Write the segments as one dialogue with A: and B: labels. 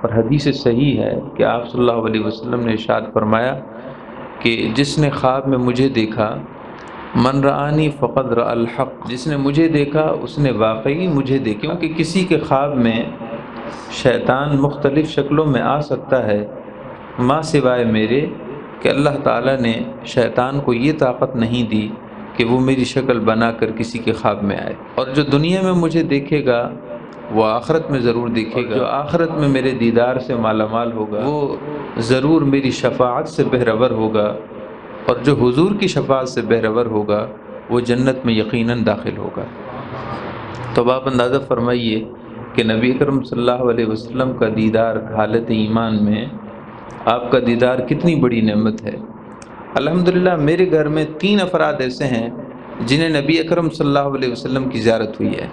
A: اور حدیث صحیح ہے کہ آپ صلی اللہ علیہ وسلم نے ارشاد فرمایا کہ جس نے خواب میں مجھے دیکھا، من رآنی فقد رأى الحق، جس نے مجھے دیکھا اس نے واقعی مجھے دیکھا۔ کیونکہ کسی کے خواب میں شیطان مختلف شکلوں میں آ سکتا ہے، ماں سوائے میرے کہ اللہ تعالیٰ نے شیطان کو یہ طاقت نہیں دی کہ وہ میری شکل بنا کر کسی کے خواب میں آئے۔ اور جو دنیا میں مجھے دیکھے گا وہ آخرت میں ضرور دیکھے گا، جو آخرت میں میرے دیدار سے مالا مال ہوگا وہ ضرور میری شفاعت سے بہرور ہوگا، اور جو حضور کی شفاعت سے بہرور ہوگا وہ جنت میں یقیناً داخل ہوگا۔ تو اب آپ اندازہ فرمائیے کہ نبی اکرم صلی اللہ علیہ وسلم کا دیدار حالت ایمان میں، آپ کا دیدار کتنی بڑی نعمت ہے۔ الحمدللہ میرے گھر میں 3 افراد ایسے ہیں جنہیں نبی اکرم صلی اللہ علیہ وسلم کی زیارت ہوئی ہے۔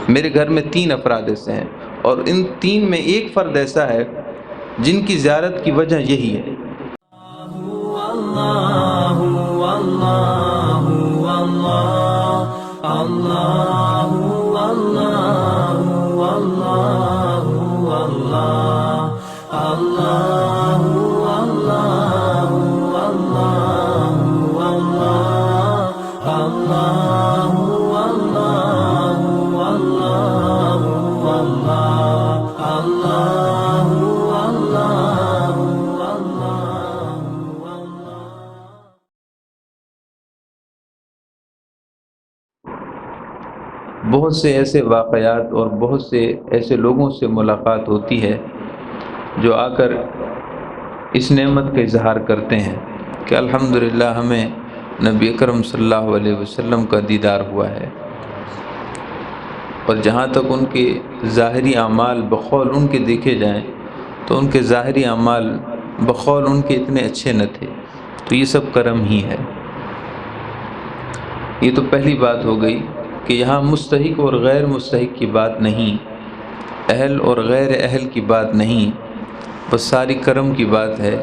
A: میرے گھر میں 3 افراد ایسے ہیں، اور ان 3 میں ایک فرد ایسا ہے جن کی زیارت کی وجہ یہی ہے۔
B: اللہ اللہ اللہ اللہ اللہ اللہ اللہ
A: بہت سے ایسے واقعات اور بہت سے ایسے لوگوں سے ملاقات ہوتی ہے جو آ کر اس نعمت کا اظہار کرتے ہیں کہ الحمدللہ ہمیں نبی اکرم صلی اللہ علیہ وسلم کا دیدار ہوا ہے۔ اور جہاں تک ان کے ظاہری اعمال بقول ان کے دیکھے جائیں تو ان کے ظاہری اعمال بقول ان کے اتنے اچھے نہ تھے، تو یہ سب کرم ہی ہے۔ یہ تو پہلی بات ہو گئی کہ یہاں مستحق اور غیر مستحق کی بات نہیں، اہل اور غیر اہل کی بات نہیں، بس ساری کرم کی بات ہے۔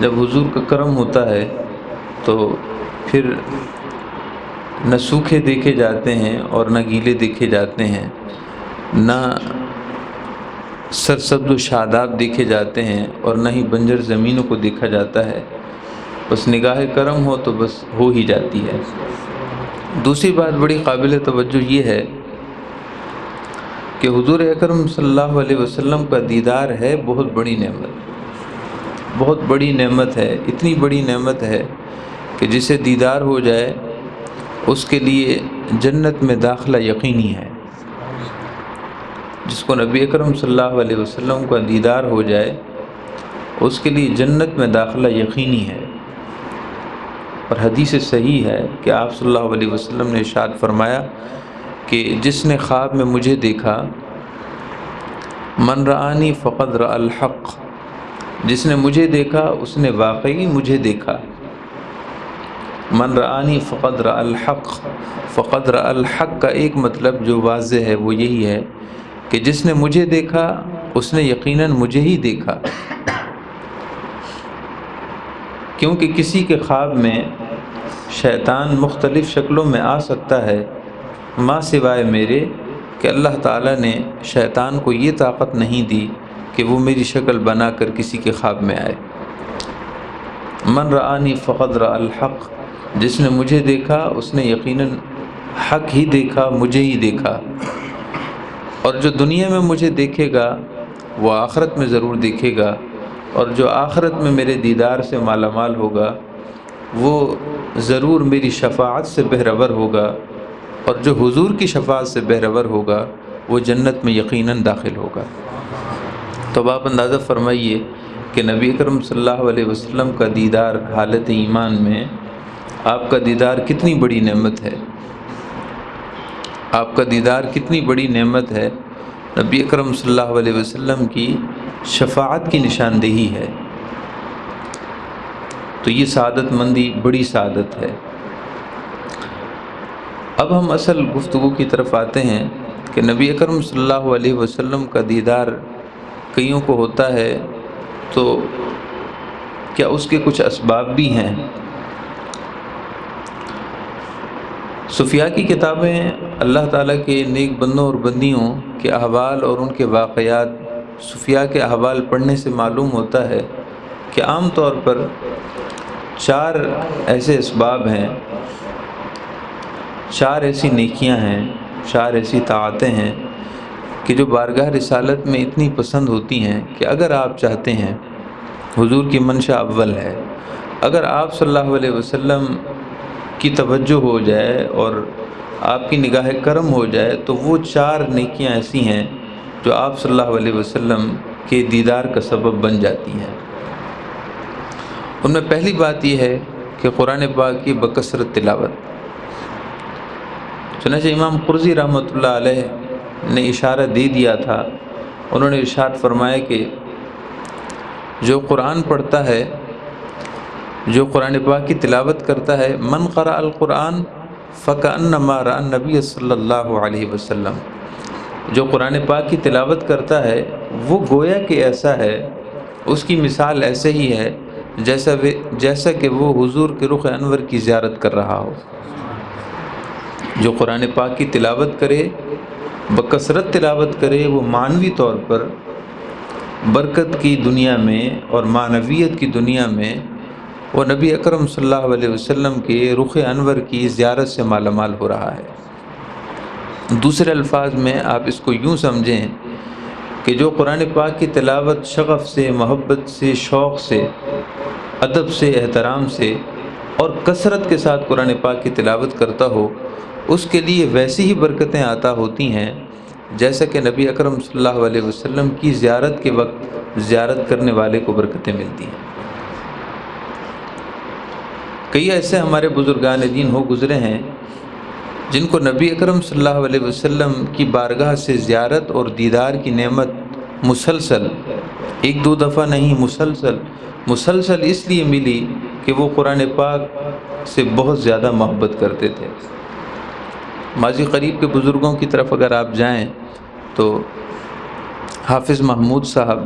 A: جب حضور کا کرم ہوتا ہے تو پھر نہ سوکھے دیکھے جاتے ہیں اور نہ گیلے دیکھے جاتے ہیں، نہ سرسبز و شاداب دیکھے جاتے ہیں اور نہ ہی بنجر زمینوں کو دیکھا جاتا ہے، بس نگاہ کرم ہو تو بس ہو ہی جاتی ہے۔ دوسری بات بڑی قابل توجہ یہ ہے کہ حضور اکرم صلی اللہ علیہ وسلم کا دیدار ہے بہت بڑی نعمت، بہت بڑی نعمت ہے، اتنی بڑی نعمت ہے کہ جسے دیدار ہو جائے اس کے لیے جنت میں داخلہ یقینی ہے۔ جس کو نبی اکرم صلی اللہ علیہ وسلم کا دیدار ہو جائے اس کے لیے جنت میں داخلہ یقینی ہے۔ اور حدیث صحیح ہے کہ آپ صلی اللہ علیہ وسلم نے ارشاد فرمایا کہ جس نے خواب میں مجھے دیکھا، من رآنی فقد رأى الحق، جس نے مجھے دیکھا اس نے واقعی مجھے دیکھا۔ من رآنی فقد رأى الحق، فقد رأى الحق کا ایک مطلب جو واضح ہے وہ یہی ہے کہ جس نے مجھے دیکھا اس نے یقیناً مجھے ہی دیکھا۔ کیونکہ کسی کے خواب میں شیطان مختلف شکلوں میں آ سکتا ہے، ماں سوائے میرے کہ اللہ تعالیٰ نے شیطان کو یہ طاقت نہیں دی کہ وہ میری شکل بنا کر کسی کے خواب میں آئے۔ من رآنی فقد رأى الحق، جس نے مجھے دیکھا اس نے یقیناً حق ہی دیکھا، مجھے ہی دیکھا۔ اور جو دنیا میں مجھے دیکھے گا وہ آخرت میں ضرور دیکھے گا، اور جو آخرت میں میرے دیدار سے مالا مال ہوگا وہ ضرور میری شفاعت سے بہرور ہوگا، اور جو حضور کی شفاعت سے بہرور ہوگا وہ جنت میں یقیناً داخل ہوگا۔ تو اب آپ اندازہ فرمائیے کہ نبی اکرم صلی اللہ علیہ وسلم کا دیدار حالت ایمان میں، آپ کا دیدار کتنی بڑی نعمت ہے، آپ کا دیدار کتنی بڑی نعمت ہے۔ نبی اکرم صلی اللہ علیہ وسلم کی شفاعت کی نشاندہی ہے، تو یہ سعادت مندی بڑی سعادت ہے۔ اب ہم اصل گفتگو کی طرف آتے ہیں کہ نبی اکرم صلی اللہ علیہ وسلم کا دیدار کئیوں کو ہوتا ہے، تو کیا اس کے کچھ اسباب بھی ہیں؟ صوفیاء کی کتابیں اللہ تعالیٰ کے نیک بندوں اور بندیوں کے احوال اور ان کے واقعات صوفیاء کے احوال پڑھنے سے معلوم ہوتا ہے کہ عام طور پر 4 ایسے اسباب ہیں، 4 ایسی نیکیاں ہیں، 4 ایسی طاعتیں ہیں کہ جو بارگاہ رسالت میں اتنی پسند ہوتی ہیں کہ اگر آپ چاہتے ہیں، حضور کی منشا اول ہے، اگر آپ صلی اللہ علیہ وسلم کی توجہ ہو جائے اور آپ کی نگاہ کرم ہو جائے تو وہ 4 نیکیاں ایسی ہیں جو آپ صلی اللہ علیہ وسلم کے دیدار کا سبب بن جاتی ہیں۔ ان میں پہلی بات یہ ہے کہ قرآن پاک کی بکثرت تلاوت۔ چنانچہ امام قرظی رحمۃ اللہ علیہ نے اشارہ دے دیا تھا، انہوں نے ارشاد فرمایا کہ جو قرآن پڑھتا ہے، جو قرآن پاک کی تلاوت کرتا ہے، من قرأ القرآن فکأنما رأى النبی صلی اللہ علیہ وسلم، جو قرآن پاک کی تلاوت کرتا ہے وہ گویا کہ ایسا ہے، اس کی مثال ایسے ہی ہے جیسا کہ وہ حضور کے رخ انور کی زیارت کر رہا ہو۔ جو قرآن پاک کی تلاوت کرے، بکثرت تلاوت کرے، وہ معنوی طور پر برکت کی دنیا میں اور معنویت کی دنیا میں وہ نبی اکرم صلی اللہ علیہ وسلم کے رخ انور کی زیارت سے مالا مال ہو رہا ہے۔ دوسرے الفاظ میں آپ اس کو یوں سمجھیں کہ جو قرآن پاک کی تلاوت شغف سے، محبت سے، شوق سے، ادب سے، احترام سے اور کثرت کے ساتھ قرآن پاک کی تلاوت کرتا ہو، اس کے لیے ویسی ہی برکتیں عطا ہوتی ہیں جیسا کہ نبی اکرم صلی اللہ علیہ وسلم کی زیارت کے وقت زیارت کرنے والے کو برکتیں ملتی ہیں۔ کئی ایسے ہمارے بزرگان دین ہو گزرے ہیں جن کو نبی اکرم صلی اللہ علیہ وسلم کی بارگاہ سے زیارت اور دیدار کی نعمت مسلسل، 1-2 دفعہ نہیں، مسلسل اس لیے ملی کہ وہ قرآن پاک سے بہت زیادہ محبت کرتے تھے۔ ماضی قریب کے بزرگوں کی طرف اگر آپ جائیں تو حافظ محمود صاحب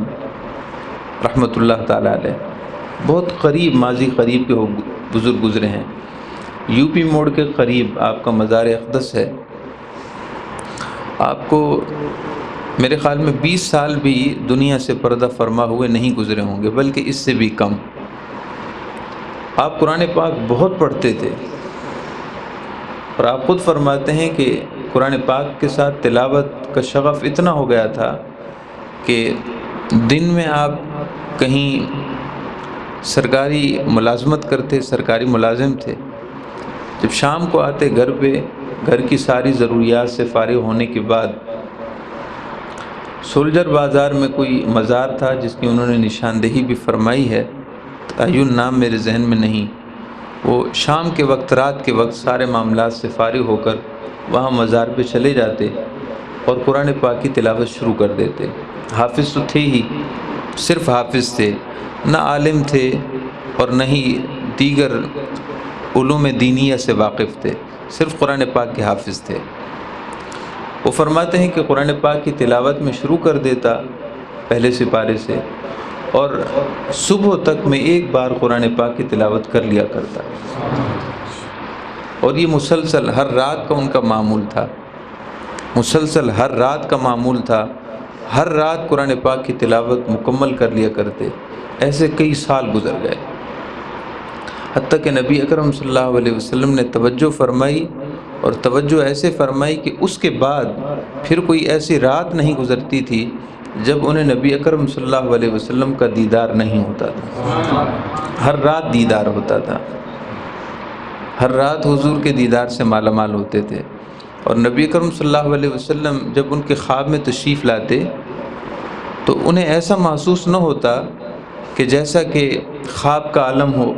A: رحمۃ اللہ تعالی علیہ بہت قریب، ماضی قریب کے بزرگ گزرے ہیں۔ یو پی موڑ کے قریب آپ کا مزار اقدس ہے۔ آپ کو میرے خیال میں 20 سال بھی دنیا سے پردہ فرما ہوئے نہیں گزرے ہوں گے، بلکہ اس سے بھی کم۔ آپ قرآن پاک بہت پڑھتے تھے اور آپ خود فرماتے ہیں کہ قرآن پاک کے ساتھ تلاوت کا شغف اتنا ہو گیا تھا کہ دن میں آپ کہیں سرکاری ملازمت کرتے، سرکاری ملازم تھے، جب شام کو آتے گھر پہ، گھر کی ساری ضروریات سے فارغ ہونے کے بعد سولجر بازار میں کوئی مزار تھا جس کی انہوں نے نشاندہی بھی فرمائی ہے، تعین نام میرے ذہن میں نہیں، وہ شام کے وقت، رات کے وقت سارے معاملات سے فارغ ہو کر وہاں مزار پہ چلے جاتے اور قرآن پاک کی تلاوت شروع کر دیتے۔ حافظ تو تھے ہی، صرف حافظ تھے، نہ عالم تھے اور نہ ہی دیگر علوم دینیہ سے واقف تھے، صرف قرآن پاک کے حافظ تھے۔ وہ فرماتے ہیں کہ قرآن پاک کی تلاوت میں شروع کر دیتا پہلے سپارے سے، اور صبح تک میں ایک بار قرآن پاک کی تلاوت کر لیا کرتا، اور یہ مسلسل ہر رات کا ان کا معمول تھا، مسلسل ہر رات کا معمول تھا، ہر رات قرآن پاک کی تلاوت مکمل کر لیا کرتے۔ ایسے کئی سال گزر گئے، حتیٰ کہ نبی اکرم صلی اللہ علیہ وسلم نے توجہ فرمائی، اور توجہ ایسے فرمائی کہ اس کے بعد پھر کوئی ایسی رات نہیں گزرتی تھی جب انہیں نبی اکرم صلی اللہ علیہ وسلم کا دیدار نہیں ہوتا تھا۔ ہر رات دیدار ہوتا تھا، ہر رات حضور کے دیدار سے مالا مال ہوتے تھے۔ اور نبی اکرم صلی اللہ علیہ وسلم جب ان کے خواب میں تشریف لاتے تو انہیں ایسا محسوس نہ ہوتا کہ جیسا کہ خواب کا عالم ہو،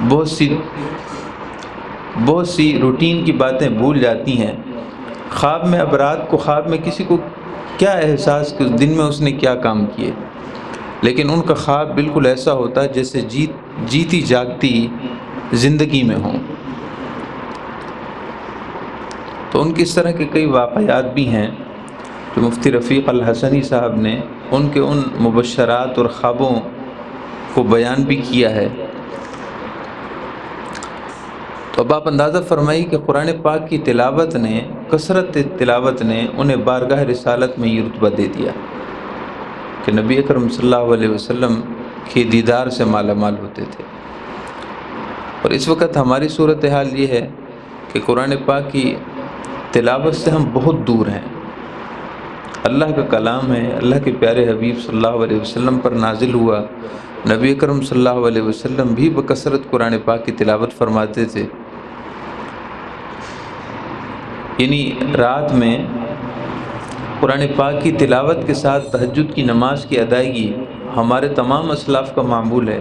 A: بہت سی روٹین کی باتیں بھول جاتی ہیں۔ خواب میں، اب رات کو خواب میں کسی کو کیا احساس کہ دن میں اس نے کیا کام کیے، لیکن ان کا خواب بالکل ایسا ہوتا ہے جیسے جیتی جاگتی زندگی میں ہوں۔ تو ان کی اس طرح کے کئی واقعات بھی ہیں جو مفتی رفیق الحسنی صاحب نے ان کے ان مبشرات اور خوابوں کو بیان بھی کیا ہے۔ تو اب آپ اندازہ فرمائی کہ قرآن پاک کی تلاوت نے، کثرت تلاوت نے انہیں بارگاہ رسالت میں یہ رتبہ دے دیا۔ کہ نبی اکرم صلی اللہ علیہ وسلم کے دیدار سے مالا مال ہوتے تھے۔ اور اس وقت ہماری صورتحال یہ ہے کہ قرآن پاک کی تلاوت سے ہم بہت دور ہیں۔ اللہ کا کلام ہے، اللہ کے پیارے حبیب صلی اللہ علیہ وسلم پر نازل ہوا، نبی اکرم صلی اللہ علیہ وسلم بھی بکثرت قرآن پاک کی تلاوت فرماتے تھے۔ یعنی رات میں قرآن پاک کی تلاوت کے ساتھ تہجد کی نماز کی ادائیگی ہمارے تمام اسلاف کا معمول ہے۔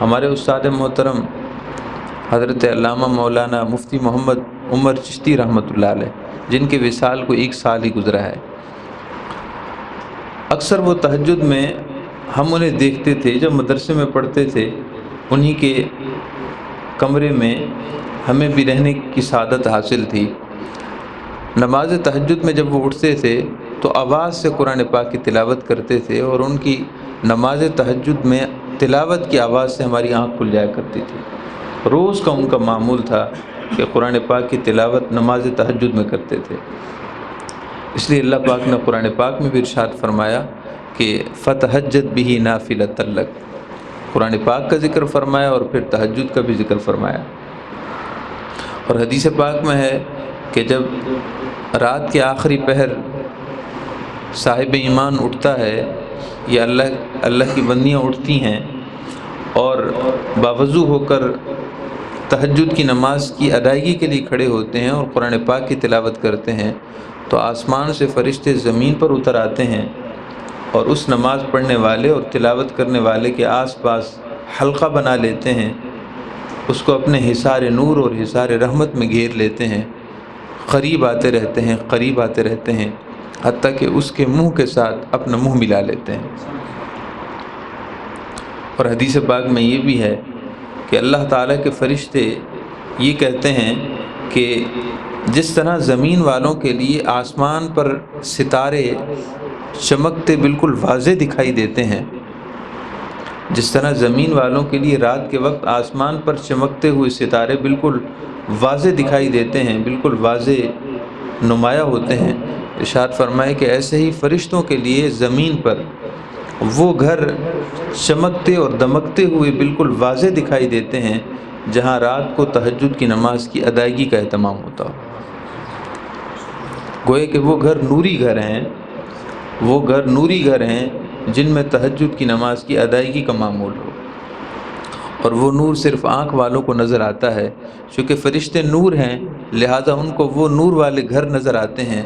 A: ہمارے استاد محترم حضرت علامہ مولانا مفتی محمد عمر چشتی رحمۃ اللہ علیہ، جن کے وصال کو 1 سال ہی گزرا ہے، اکثر وہ تہجد میں ہم انہیں دیکھتے تھے جب مدرسے میں پڑھتے تھے، انہی کے کمرے میں ہمیں بھی رہنے کی سعادت حاصل تھی۔ نماز تہجد میں جب وہ اٹھتے تھے تو آواز سے قرآن پاک کی تلاوت کرتے تھے، اور ان کی نماز تہجد میں تلاوت کی آواز سے ہماری آنکھ کھل جایا کرتی تھی۔ روز کا ان کا معمول تھا کہ قرآن پاک کی تلاوت نماز تہجد میں کرتے تھے۔ اس لیے اللہ پاک نے قرآن پاک میں بھی ارشاد فرمایا کہ فَتَہَجَّدْ بِهِ نَافِلَةً لَكَ، قرآن پاک کا ذکر فرمایا اور پھر تہجد کا بھی ذکر فرمایا۔ اور حدیث پاک میں ہے کہ جب رات کے آخری پہر صاحب ایمان اٹھتا ہے یا اللہ کی بندیاں اٹھتی ہیں اور باوضو ہو کر تہجد کی نماز کی ادائیگی کے لیے کھڑے ہوتے ہیں اور قرآن پاک کی تلاوت کرتے ہیں، تو آسمان سے فرشتے زمین پر اتر آتے ہیں اور اس نماز پڑھنے والے اور تلاوت کرنے والے کے آس پاس حلقہ بنا لیتے ہیں، اس کو اپنے حصار نور اور حصار رحمت میں گھیر لیتے ہیں، قریب آتے رہتے ہیں، قریب آتے رہتے ہیں، حتیٰ کہ اس کے منہ کے ساتھ اپنا منہ ملا لیتے ہیں۔ اور حدیث پاک میں یہ بھی ہے کہ اللہ تعالیٰ کے فرشتے یہ کہتے ہیں کہ جس طرح زمین والوں کے لیے آسمان پر ستارے چمکتے بالکل واضح دکھائی دیتے ہیں، جس طرح زمین والوں کے لیے رات کے وقت آسمان پر چمکتے ہوئے ستارے بالکل واضح دکھائی دیتے ہیں، بالکل واضح نمایاں ہوتے ہیں، ارشاد فرمائے کہ ایسے ہی فرشتوں کے لیے زمین پر وہ گھر چمکتے اور دمکتے ہوئے بالکل واضح دکھائی دیتے ہیں جہاں رات کو تہجد کی نماز کی ادائیگی کا اہتمام ہوتا ہو۔ گویا کہ وہ گھر نوری گھر ہیں، وہ گھر نوری گھر ہیں جن میں تہجد کی نماز کی ادائیگی کا معمول ہو، اور وہ نور صرف آنکھ والوں کو نظر آتا ہے۔ چونکہ فرشتے نور ہیں لہٰذا ان کو وہ نور والے گھر نظر آتے ہیں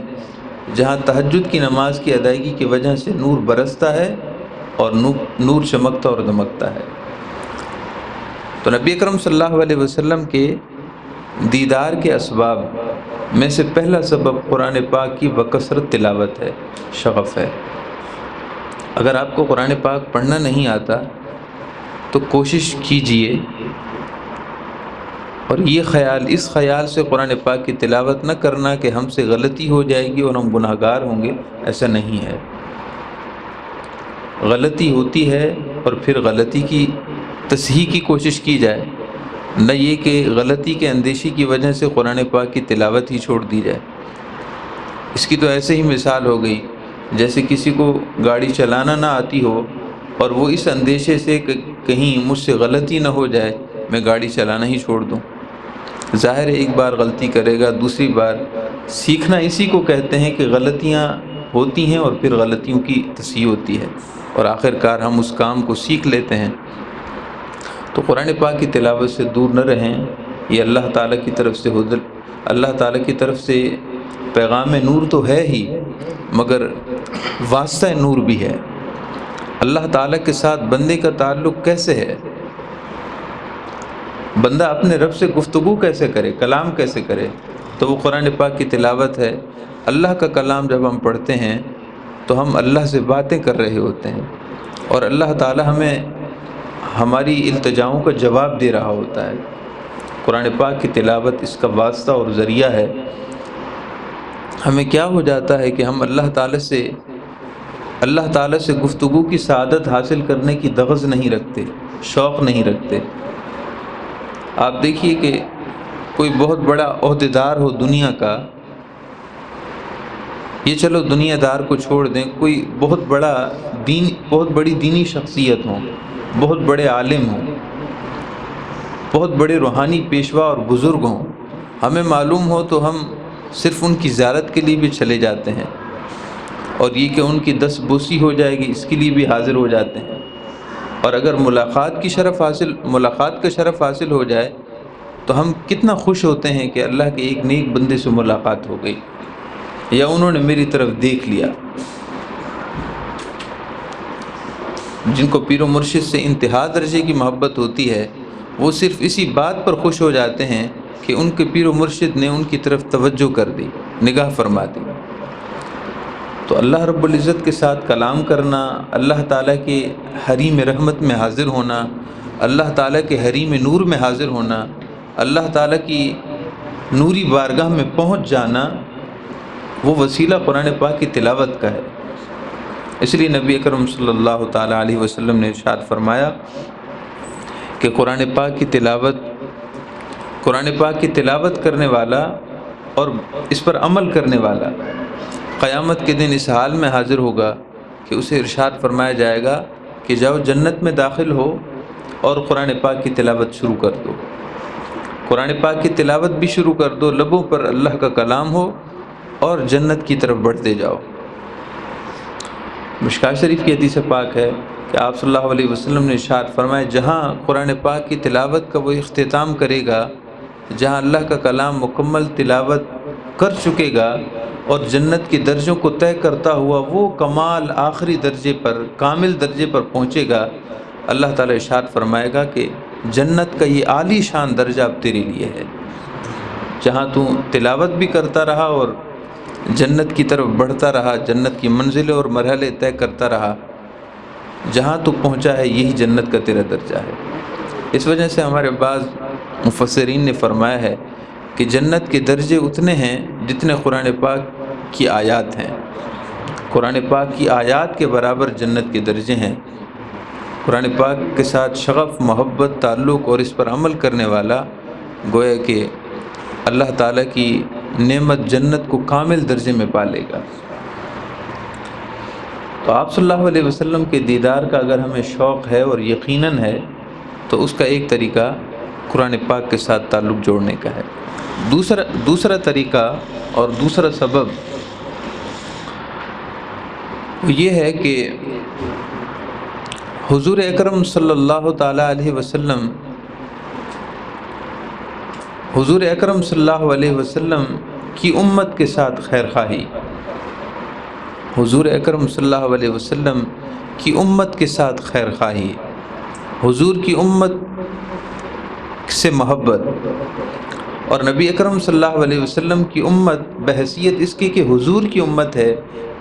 A: جہاں تہجد کی نماز کی ادائیگی کی وجہ سے نور برستا ہے اور نور چمکتا اور دمکتا ہے۔ تو نبی اکرم صلی اللہ علیہ وسلم کے دیدار کے اسباب میں سے پہلا سبب قرآن پاک کی بکثرت تلاوت ہے، شغف ہے۔ اگر آپ کو قرآن پاک پڑھنا نہیں آتا تو کوشش کیجئے، اور اس خیال سے قرآن پاک کی تلاوت نہ کرنا کہ ہم سے غلطی ہو جائے گی اور ہم گناہ گار ہوں گے، ایسا نہیں ہے۔ غلطی ہوتی ہے اور پھر غلطی کی تصحیح کی کوشش کی جائے، نہ یہ کہ غلطی کے اندیشی کی وجہ سے قرآن پاک کی تلاوت ہی چھوڑ دی جائے۔ اس کی تو ایسے ہی مثال ہو گئی جیسے کسی کو گاڑی چلانا نہ آتی ہو اور وہ اس اندیشے سے کہ کہیں مجھ سے غلطی نہ ہو جائے میں گاڑی چلانا ہی چھوڑ دوں۔ ظاہر ہے ایک بار غلطی کرے گا، دوسری بار سیکھنا اسی کو کہتے ہیں کہ غلطیاں ہوتی ہیں اور پھر غلطیوں کی تصحیح ہوتی ہے اور آخر کار ہم اس کام کو سیکھ لیتے ہیں۔ تو قرآن پاک کی تلاوت سے دور نہ رہیں، یہ اللہ تعالیٰ کی طرف سے اللہ تعالیٰ کی طرف سے پیغام نور تو ہے ہی، مگر واسطہ نور بھی ہے۔ اللہ تعالیٰ کے ساتھ بندے کا تعلق کیسے ہے؟ بندہ اپنے رب سے گفتگو کیسے کرے، کلام کیسے کرے؟ تو وہ قرآن پاک کی تلاوت ہے۔ اللہ کا کلام جب ہم پڑھتے ہیں تو ہم اللہ سے باتیں کر رہے ہوتے ہیں، اور اللہ تعالیٰ ہمیں ہماری التجاؤں کا جواب دے رہا ہوتا ہے۔ قرآن پاک کی تلاوت اس کا واسطہ اور ذریعہ ہے۔ ہمیں کیا ہو جاتا ہے کہ ہم اللہ تعالیٰ سے گفتگو کی سعادت حاصل کرنے کی دغز نہیں رکھتے، شوق نہیں رکھتے۔ آپ دیکھیے کہ کوئی بہت بڑا عہدیدار ہو دنیا کا، یہ چلو دنیا دار کو چھوڑ دیں، کوئی بہت بڑی دینی شخصیت ہوں، بہت بڑے عالم ہوں، بہت بڑے روحانی پیشوا اور بزرگ ہوں، ہمیں معلوم ہو تو ہم صرف ان کی زیارت کے لیے بھی چلے جاتے ہیں، اور یہ کہ ان کی دست بوسی ہو جائے گی اس کے لیے بھی حاضر ہو جاتے ہیں۔ اور اگر ملاقات کا شرف حاصل ہو جائے تو ہم کتنا خوش ہوتے ہیں کہ اللہ کے ایک نیک بندے سے ملاقات ہو گئی، یا انہوں نے میری طرف دیکھ لیا۔ جن کو پیر و مرشد سے انتہا درجے کی محبت ہوتی ہے، وہ صرف اسی بات پر خوش ہو جاتے ہیں کہ ان کے پیر و مرشد نے ان کی طرف توجہ کر دی، نگاہ فرما دی۔ تو اللہ رب العزت کے ساتھ کلام کرنا، اللہ تعالیٰ کے حریم رحمت میں حاضر ہونا، اللہ تعالیٰ کے حریم نور میں حاضر ہونا، اللہ تعالیٰ کی نوری بارگاہ میں پہنچ جانا، وہ وسیلہ قرآن پاک کی تلاوت کا ہے۔ اس لیے نبی اکرم صلی اللہ تعالیٰ علیہ وسلم نے ارشاد فرمایا کہ قرآن پاک کی تلاوت کرنے والا اور اس پر عمل کرنے والا قیامت کے دن اس حال میں حاضر ہوگا کہ اسے ارشاد فرمایا جائے گا کہ جاؤ جنت میں داخل ہو اور قرآن پاک کی تلاوت شروع کر دو۔ قرآن پاک کی تلاوت بھی شروع کر دو، لبوں پر اللہ کا کلام ہو اور جنت کی طرف بڑھتے جاؤ۔ مشکاہ شریف کی حدیث پاک ہے کہ آپ صلی اللہ علیہ وسلم نے ارشاد فرمایا، جہاں قرآن پاک کی تلاوت کا وہ اختتام کرے گا، جہاں اللہ کا کلام مکمل تلاوت کر چکے گا اور جنت کے درجوں کو طے کرتا ہوا وہ کمال آخری درجے پر، کامل درجے پر پہنچے گا، اللہ تعالیٰ ارشاد فرمائے گا کہ جنت کا یہ عالی شان درجہ اب تیرے لیے ہے۔ جہاں تو تلاوت بھی کرتا رہا اور جنت کی طرف بڑھتا رہا، جنت کی منزلیں اور مرحلے طے کرتا رہا، جہاں تو پہنچا ہے یہی جنت کا تیرا درجہ ہے۔ اس وجہ سے ہمارے بعض مفسرین نے فرمایا ہے کہ جنت کے درجے اتنے ہیں جتنے قرآن پاک کی آیات ہیں۔ قرآن پاک کی آیات کے برابر جنت کے درجے ہیں۔ قرآن پاک کے ساتھ شغف، محبت، تعلق اور اس پر عمل کرنے والا گویا کہ اللہ تعالیٰ کی نعمت جنت کو کامل درجے میں پالے گا۔ تو آپ صلی اللہ علیہ وسلم کے دیدار کا اگر ہمیں شوق ہے اور یقیناً ہے تو اس کا ایک طریقہ قرآن پاک کے ساتھ تعلق جوڑنے کا ہے۔ دوسرا طریقہ اور دوسرا سبب یہ ہے کہ حضور اکرم صلی اللہ تعالیٰ علیہ وسلم کی امت کے ساتھ خیر خواہی، حضور اکرم صلی اللہ علیہ وسلم کی امت کے ساتھ خیر خواہی، حضور کی امت سے محبت، اور نبی اکرم صلی اللہ علیہ وسلم کی امت بحیثیت اس کی کہ حضور کی امت ہے،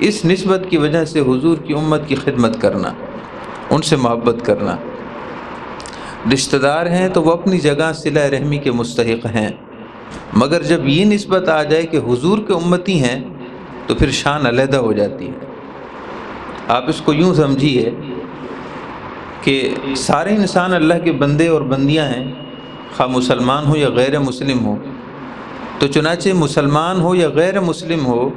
A: اس نسبت کی وجہ سے حضور کی امت کی خدمت کرنا، ان سے محبت کرنا۔ رشتہ دار ہیں تو وہ اپنی جگہ صلہ رحمی کے مستحق ہیں، مگر جب یہ نسبت آ جائے کہ حضور کے امتی ہیں تو پھر شان علیحدہ ہو جاتی ہے۔ آپ اس کو یوں سمجھیے کہ سارے انسان اللہ کے بندے اور بندیاں ہیں، خواہ مسلمان ہو یا غیر مسلم ہو، تو چنانچہ مسلمان ہو یا غیر مسلم ہو،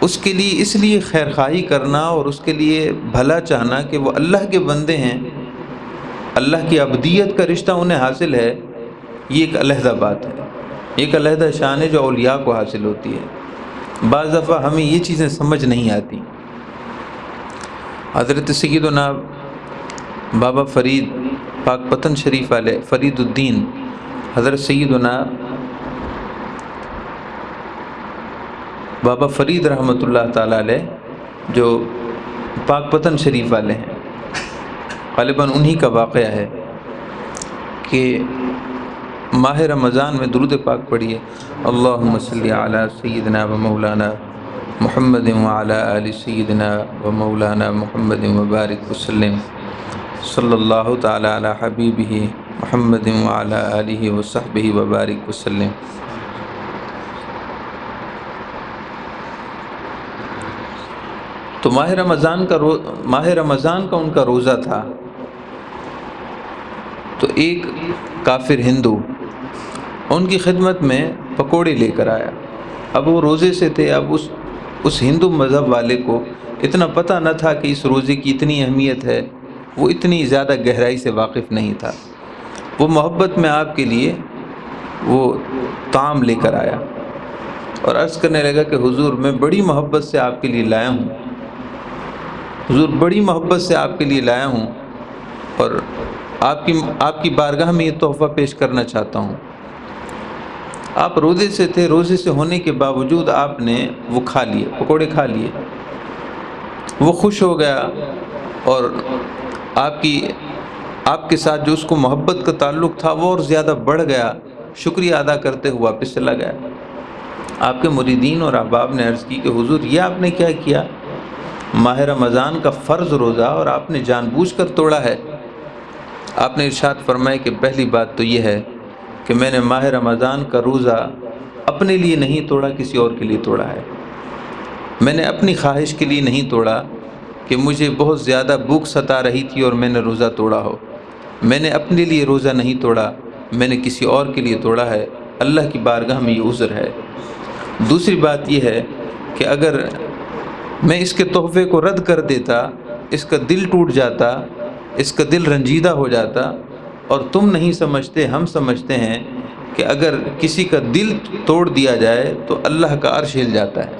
A: اس کے لیے اس لیے خیر خواہی کرنا اور اس کے لیے بھلا چاہنا کہ وہ اللہ کے بندے ہیں، اللہ کی عبدیت کا رشتہ انہیں حاصل ہے، یہ ایک علیحدہ بات ہے، ایک علیحدہ شان ہے جو اولیاء کو حاصل ہوتی ہے۔ بعض دفعہ ہمیں یہ چیزیں سمجھ نہیں آتی۔ حضرت سیدنا بابا فرید پاک پتن شریف والے فرید الدین، حضرت سیدنا بابا فرید رحمۃ اللہ تعالیٰ علیہ جو پاک پتن شریف والے ہیں، غالباً انہی کا واقعہ ہے کہ ماہ رمضان میں درود پاک پڑھیے، اللہم صلی علی سیدنا و مولانا محمد وعلی آل سیدنا و مولانا محمد وبارک وسلم، صلی اللہ تعالی علی حبیبہ محمد وعلی آلہ وصحبہ وبارک وسلم۔ تو ماہ رمضان کا ان کا روزہ تھا، تو ایک کافر ہندو ان کی خدمت میں پکوڑے لے کر آیا۔ اب وہ روزے سے تھے، اب اس ہندو مذہب والے کو اتنا پتہ نہ تھا کہ اس روزے کی اتنی اہمیت ہے، وہ اتنی زیادہ گہرائی سے واقف نہیں تھا۔ وہ محبت میں آپ کے لیے وہ طعام لے کر آیا اور عرض کرنے لگا کہ حضور میں بڑی محبت سے آپ کے لیے لایا ہوں، حضور بڑی محبت سے آپ کے لیے لایا ہوں، اور آپ کی بارگاہ میں یہ تحفہ پیش کرنا چاہتا ہوں۔ آپ روزے سے تھے، روزے سے ہونے کے باوجود آپ نے وہ کھا لیے، پکوڑے کھا لیے۔ وہ خوش ہو گیا اور آپ کے ساتھ جو اس کو محبت کا تعلق تھا وہ اور زیادہ بڑھ گیا، شکریہ ادا کرتے ہوئے واپس چلا گیا۔ آپ کے مریدین اور احباب نے عرض کی کہ حضور یہ آپ نے کیا کیا؟ ماہ رمضان کا فرض روزہ اور آپ نے جان بوجھ کر توڑا ہے۔ آپ نے ارشاد فرمایا کہ پہلی بات تو یہ ہے کہ میں نے ماہ رمضان کا روزہ اپنے لیے نہیں توڑا، کسی اور کے لیے توڑا ہے۔ میں نے اپنی خواہش کے لیے نہیں توڑا کہ مجھے بہت زیادہ بھوک ستا رہی تھی اور میں نے روزہ توڑا ہو۔ میں نے اپنے لیے روزہ نہیں توڑا، میں نے کسی اور کے لیے توڑا ہے۔ اللہ کی بارگاہ میں یہ عذر ہے۔ دوسری بات یہ ہے کہ اگر میں اس کے تحفے کو رد کر دیتا، اس کا دل ٹوٹ جاتا، اس کا دل رنجیدہ ہو جاتا، اور تم نہیں سمجھتے، ہم سمجھتے ہیں کہ اگر کسی کا دل توڑ دیا جائے تو اللہ کا عرش ہل جاتا ہے۔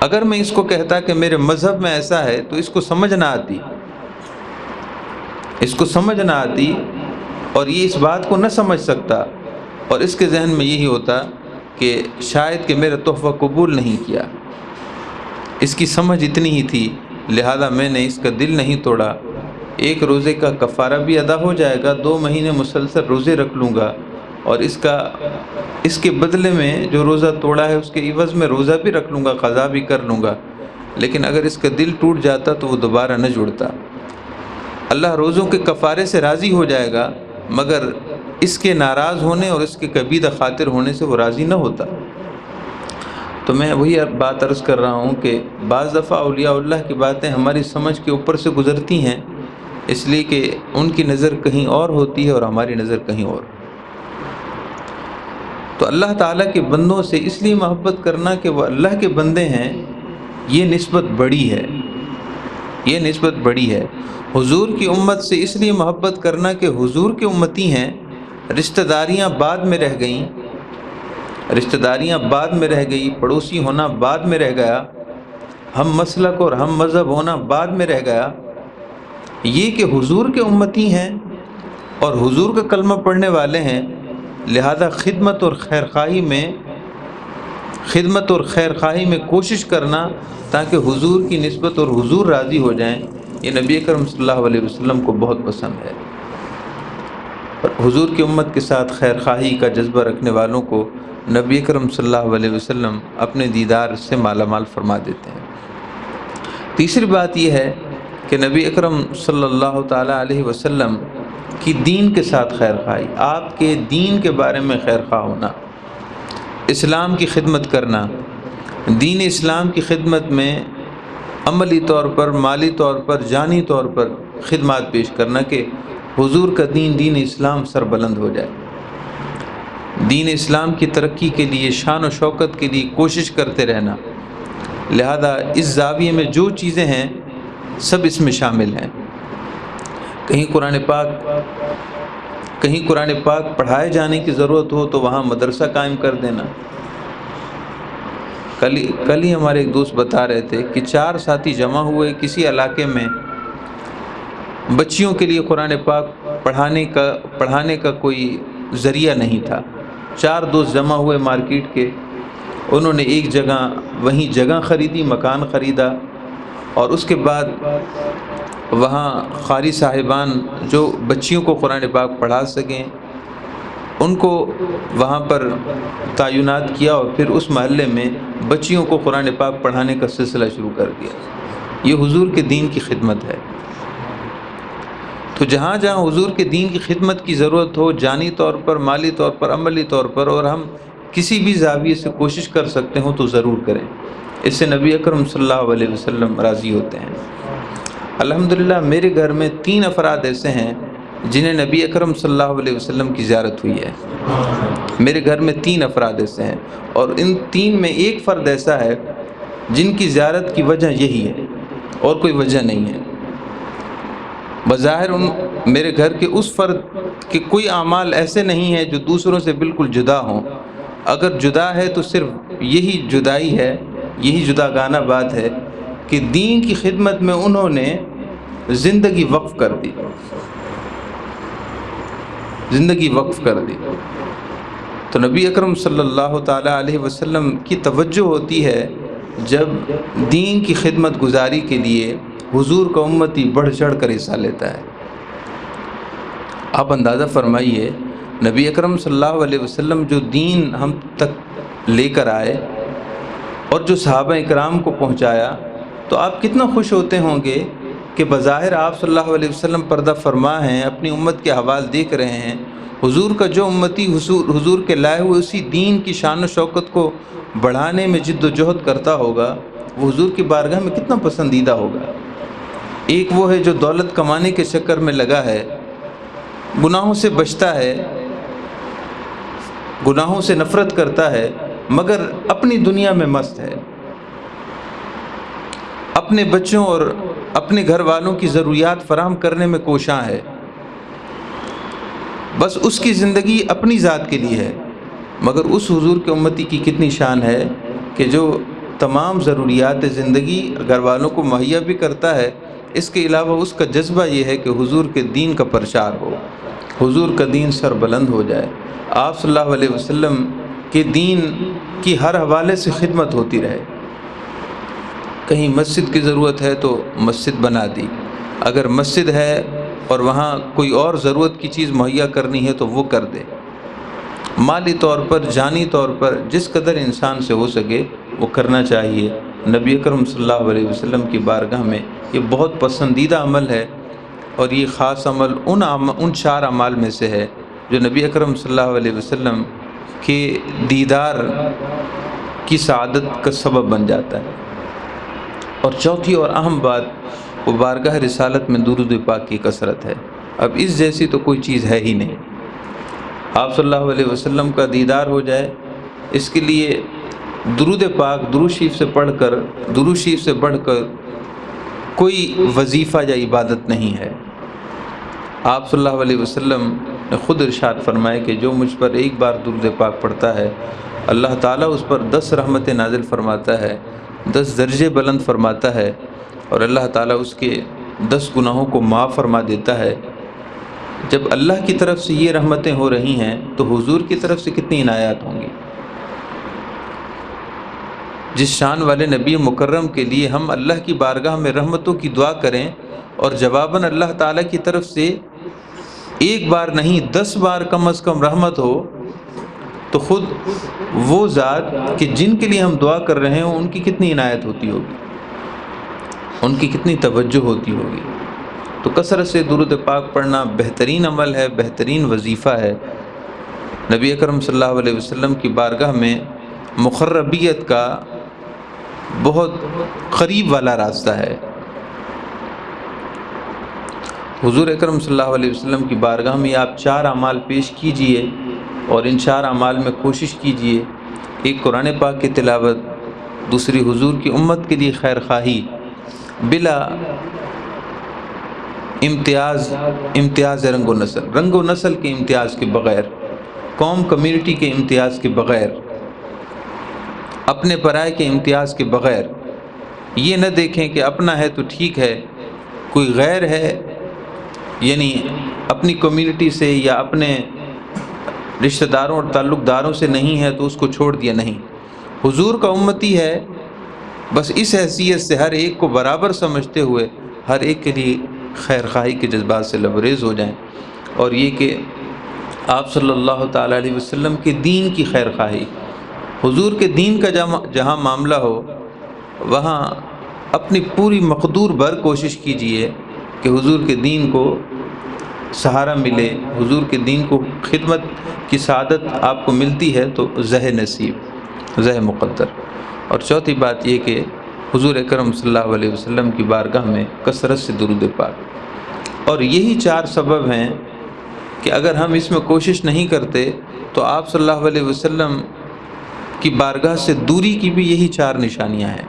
A: اگر میں اس کو کہتا کہ میرے مذہب میں ایسا ہے تو اس کو سمجھ نہ آتی اور یہ اس بات کو نہ سمجھ سکتا، اور اس کے ذہن میں یہی ہوتا کہ شاید کہ میرا تحفہ قبول نہیں کیا۔ اس کی سمجھ اتنی ہی تھی، لہذا میں نے اس کا دل نہیں توڑا۔ ایک روزے کا کفارہ بھی ادا ہو جائے گا، 2 مہینے مسلسل روزے رکھ لوں گا، اور اس کے بدلے میں جو روزہ توڑا ہے اس کے عوض میں روزہ بھی رکھ لوں گا، قضا بھی کر لوں گا۔ لیکن اگر اس کا دل ٹوٹ جاتا تو وہ دوبارہ نہ جڑتا۔ اللہ روزوں کے کفارے سے راضی ہو جائے گا، مگر اس کے ناراض ہونے اور اس کے کبیدہ خاطر ہونے سے وہ راضی نہ ہوتا۔ تو میں وہی بات عرض کر رہا ہوں کہ بعض دفعہ اولیاء اللہ کی باتیں ہماری سمجھ کے اوپر سے گزرتی ہیں، اس لیے کہ ان کی نظر کہیں اور ہوتی ہے اور ہماری نظر کہیں اور۔ تو اللہ تعالیٰ کے بندوں سے اس لیے محبت کرنا کہ وہ اللہ کے بندے ہیں، یہ نسبت بڑی ہے۔ حضور کی امت سے اس لیے محبت کرنا کہ حضور کے امتی ہیں، رشتہ داریاں بعد میں رہ گئی، پڑوسی ہونا بعد میں رہ گیا، ہم مسلک اور ہم مذہب ہونا بعد میں رہ گیا۔ یہ کہ حضور کے امتی ہیں اور حضور کا کلمہ پڑھنے والے ہیں، لہذا خدمت اور خیرخواہی میں کوشش کرنا تاکہ حضور کی نسبت اور حضور راضی ہو جائیں، یہ نبی اکرم صلی اللہ علیہ وسلم کو بہت پسند ہے۔ اور حضور کی امت کے ساتھ خیرخواہی کا جذبہ رکھنے والوں کو نبی اکرم صلی اللہ علیہ وسلم اپنے دیدار سے مالا مال فرما دیتے ہیں۔ تیسری بات یہ ہے کہ نبی اکرم صلی اللہ تعالیٰ علیہ وسلم کی دین کے ساتھ خیرخواہی، آپ کے دین کے بارے میں خیرخواہ ہونا، اسلام کی خدمت کرنا، دین اسلام کی خدمت میں عملی طور پر، مالی طور پر، جانی طور پر خدمات پیش کرنا کہ حضور کا دین اسلام سربلند ہو جائے۔ دین اسلام کی ترقی کے لیے، شان و شوکت کے لیے کوشش کرتے رہنا۔ لہذا اس زاویے میں جو چیزیں ہیں سب اس میں شامل ہیں۔ کہیں قرآن پاک پڑھائے جانے کی ضرورت ہو تو وہاں مدرسہ قائم کر دینا۔ کل ہی ہمارے ایک دوست بتا رہے تھے کہ 4 ساتھی جمع ہوئے کسی علاقے میں، بچیوں کے لیے قرآن پاک پڑھانے کا کوئی ذریعہ نہیں تھا۔ 4 دوست جمع ہوئے مارکیٹ کے، انہوں نے ایک جگہ وہیں جگہ خریدی، مکان خریدا، اور اس کے بعد وہاں قاری صاحبان جو بچیوں کو قرآن پاک پڑھا سکیں ان کو وہاں پر تعینات کیا، اور پھر اس محلے میں بچیوں کو قرآن پاک پڑھانے کا سلسلہ شروع کر دیا۔ یہ حضور کے دین کی خدمت ہے۔ تو جہاں جہاں حضور کے دین کی خدمت کی ضرورت ہو، جانی طور پر، مالی طور پر، عملی طور پر، اور ہم کسی بھی زاویے سے کوشش کر سکتے ہوں تو ضرور کریں۔ اس سے نبی اکرم صلی اللہ علیہ وسلم راضی ہوتے ہیں۔ الحمدللہ میرے گھر میں 3 افراد ایسے ہیں جنہیں نبی اکرم صلی اللہ علیہ وسلم کی زیارت ہوئی ہے۔ میرے گھر میں 3 افراد ایسے ہیں، اور ان 3 میں ایک فرد ایسا ہے جن کی زیارت کی وجہ یہی ہے اور کوئی وجہ نہیں ہے۔ بظاہر میرے گھر کے اس فرد کے کوئی اعمال ایسے نہیں ہیں جو دوسروں سے بالکل جدا ہوں، اگر جدا ہے تو صرف یہی جدائی ہے، یہی جداگانہ بات ہے کہ دین کی خدمت میں انہوں نے زندگی وقف کر دی، زندگی وقف کر دی۔ تو نبی اکرم صلی اللہ تعالیٰ علیہ وسلم کی توجہ ہوتی ہے جب دین کی خدمت گزاری کے لیے حضور کا امتی بڑھ چڑھ کر حصہ لیتا ہے۔ آپ اندازہ فرمائیے، نبی اکرم صلی اللہ علیہ وسلم جو دین ہم تک لے کر آئے اور جو صحابہ اکرام کو پہنچایا، تو آپ کتنا خوش ہوتے ہوں گے کہ بظاہر آپ صلی اللہ علیہ وسلم پردہ فرما ہیں، اپنی امت کے احوال دیکھ رہے ہیں، حضور کا جو امتی حضور کے لائے ہوئے اسی دین کی شان و شوکت کو بڑھانے میں جد و جہد کرتا ہوگا، وہ حضور کی بارگاہ میں کتنا پسندیدہ ہوگا۔ ایک وہ ہے جو دولت کمانے کے چکر میں لگا ہے، گناہوں سے بچتا ہے، گناہوں سے نفرت کرتا ہے، مگر اپنی دنیا میں مست ہے، اپنے بچوں اور اپنے گھر والوں کی ضروریات فراہم کرنے میں کوشاں ہے، بس اس کی زندگی اپنی ذات کے لیے ہے۔ مگر اس حضور کے امتی کی کتنی شان ہے کہ جو تمام ضروریات زندگی گھر والوں کو مہیا بھی کرتا ہے، اس کے علاوہ اس کا جذبہ یہ ہے کہ حضور کے دین کا پرچار ہو، حضور کا دین سر بلند ہو جائے، آپ صلی اللہ علیہ وسلم کے دین کی ہر حوالے سے خدمت ہوتی رہے۔ کہیں مسجد کی ضرورت ہے تو مسجد بنا دی، اگر مسجد ہے اور وہاں کوئی اور ضرورت کی چیز مہیا کرنی ہے تو وہ کر دے۔ مالی طور پر، جانی طور پر جس قدر انسان سے ہو سکے وہ کرنا چاہیے۔ نبی اکرم صلی اللہ علیہ وسلم کی بارگاہ میں یہ بہت پسندیدہ عمل ہے، اور یہ خاص عمل ان 4 اعمال میں سے ہے جو نبی اکرم صلی اللہ علیہ وسلم کے دیدار کی سعادت کا سبب بن جاتا ہے۔ اور چوتھی اور اہم بات وہ بارگاہ رسالت میں درود پاک کی کثرت ہے۔ اب اس جیسی تو کوئی چیز ہے ہی نہیں۔ آپ صلی اللہ علیہ وسلم کا دیدار ہو جائے، اس کے لیے درود پاک، درود شریف سے پڑھ کر، درود شریف سے بڑھ کر کوئی وظیفہ یا عبادت نہیں ہے۔ آپ صلی اللہ علیہ وسلم نے خود ارشاد فرمایا کہ جو مجھ پر ایک بار درود پاک پڑھتا ہے، اللہ تعالیٰ اس پر 10 رحمتیں نازل فرماتا ہے، 10 درجے بلند فرماتا ہے، اور اللہ تعالیٰ اس کے 10 گناہوں کو معاف فرما دیتا ہے۔ جب اللہ کی طرف سے یہ رحمتیں ہو رہی ہیں تو حضور کی طرف سے کتنی عنایات ہوں گی۔ جس شان والے نبی مکرم کے لیے ہم اللہ کی بارگاہ میں رحمتوں کی دعا کریں اور جواباً اللہ تعالیٰ کی طرف سے ایک بار نہیں 10 بار کم از کم رحمت ہو، تو خود وہ ذات کہ جن کے لیے ہم دعا کر رہے ہیں ان کی کتنی عنایت ہوتی ہوگی، ان کی کتنی توجہ ہوتی ہوگی۔ تو کثرت سے درود پاک پڑھنا بہترین عمل ہے، بہترین وظیفہ ہے۔ نبی اکرم صلی اللہ علیہ وسلم کی بارگاہ میں مقربیت کا بہت قریب والا راستہ ہے۔ حضور اکرم صلی اللہ علیہ وسلم کی بارگاہ میں آپ 4 اعمال پیش کیجئے، اور ان 4 اعمال میں کوشش کیجئے، ایک قرآن پاک کی تلاوت، دوسری حضور کی امت کے لیے خیر خواہی بلا امتیاز رنگ و نسل کے امتیاز کے بغیر، قوم کمیونٹی کے امتیاز کے بغیر، اپنے پرائے کے امتیاز کے بغیر۔ یہ نہ دیکھیں کہ اپنا ہے تو ٹھیک ہے، کوئی غیر ہے یعنی اپنی کمیونٹی سے یا اپنے رشتہ داروں اور تعلق داروں سے نہیں ہے تو اس کو چھوڑ دیا، نہیں، حضور کا امتی ہے، بس اس حیثیت سے ہر ایک کو برابر سمجھتے ہوئے ہر ایک کے لیے خیر خواہی کے جذبات سے لبریز ہو جائیں، اور یہ کہ آپ صلی اللہ تعالیٰ علیہ وسلم کے دین کی خیر خواہی، حضور کے دین کا جہاں معاملہ ہو وہاں اپنی پوری مقدور بھر کوشش کیجئے کہ حضور کے دین کو سہارا ملے، حضور کے دین کو خدمت کی سعادت آپ کو ملتی ہے تو زہ نصیب، زہ مقدر۔ اور چوتھی بات یہ کہ حضور اکرم صلی اللہ علیہ وسلم کی بارگاہ میں کثرت سے درود پاک، اور یہی 4 سبب ہیں کہ اگر ہم اس میں کوشش نہیں کرتے تو آپ صلی اللہ علیہ وسلم کی بارگاہ سے دوری کی بھی یہی 4 نشانیاں ہیں۔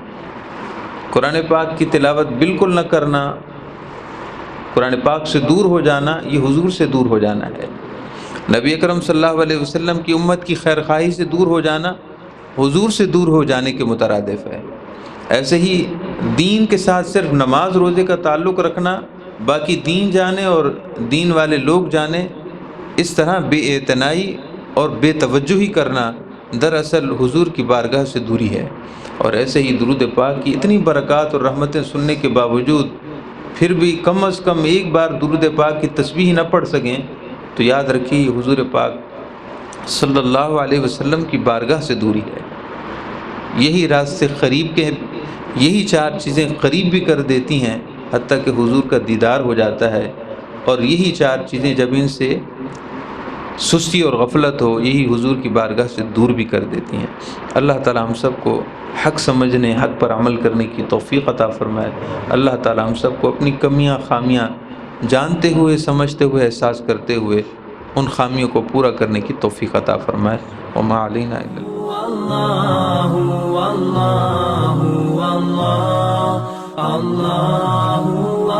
A: قرآن پاک کی تلاوت بالکل نہ کرنا، قرآن پاک سے دور ہو جانا، یہ حضور سے دور ہو جانا ہے۔ نبی اکرم صلی اللہ علیہ وسلم کی امت کی خیر خواہی سے دور ہو جانا حضور سے دور ہو جانے کے مترادف ہے۔ ایسے ہی دین کے ساتھ صرف نماز روزے کا تعلق رکھنا، باقی دین جانے اور دین والے لوگ جانے، اس طرح بے اعتنائی اور بے توجہی کرنا دراصل حضور کی بارگاہ سے دوری ہے۔ اور ایسے ہی درود پاک کی اتنی برکات اور رحمتیں سننے کے باوجود پھر بھی کم از کم ایک بار درود پاک کی تسبیح نہ پڑھ سکیں تو یاد رکھیے یہ حضور پاک صلی اللہ علیہ وسلم کی بارگاہ سے دوری ہے۔ یہی راستے قریب کے، یہی 4 چیزیں قریب بھی کر دیتی ہیں حتیٰ کہ حضور کا دیدار ہو جاتا ہے، اور یہی 4 چیزیں جب ان سے سستی اور غفلت ہو یہی حضور کی بارگاہ سے دور بھی کر دیتی ہیں۔ اللہ تعالی ہم سب کو حق سمجھنے، حق پر عمل کرنے کی توفیق عطا فرمائے۔ اللہ تعالی ہم سب کو اپنی کمیاں خامیاں جانتے ہوئے، سمجھتے ہوئے، احساس کرتے ہوئے ان خامیوں کو پورا کرنے کی توفیق عطا فرمائے۔ وما علینا الا
B: اللہ اللہ اللہ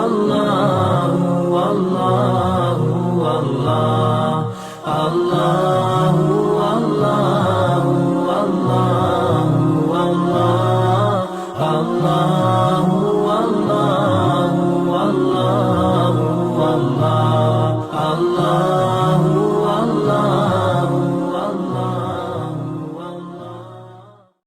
B: اللہ اللہ اللہ اللہ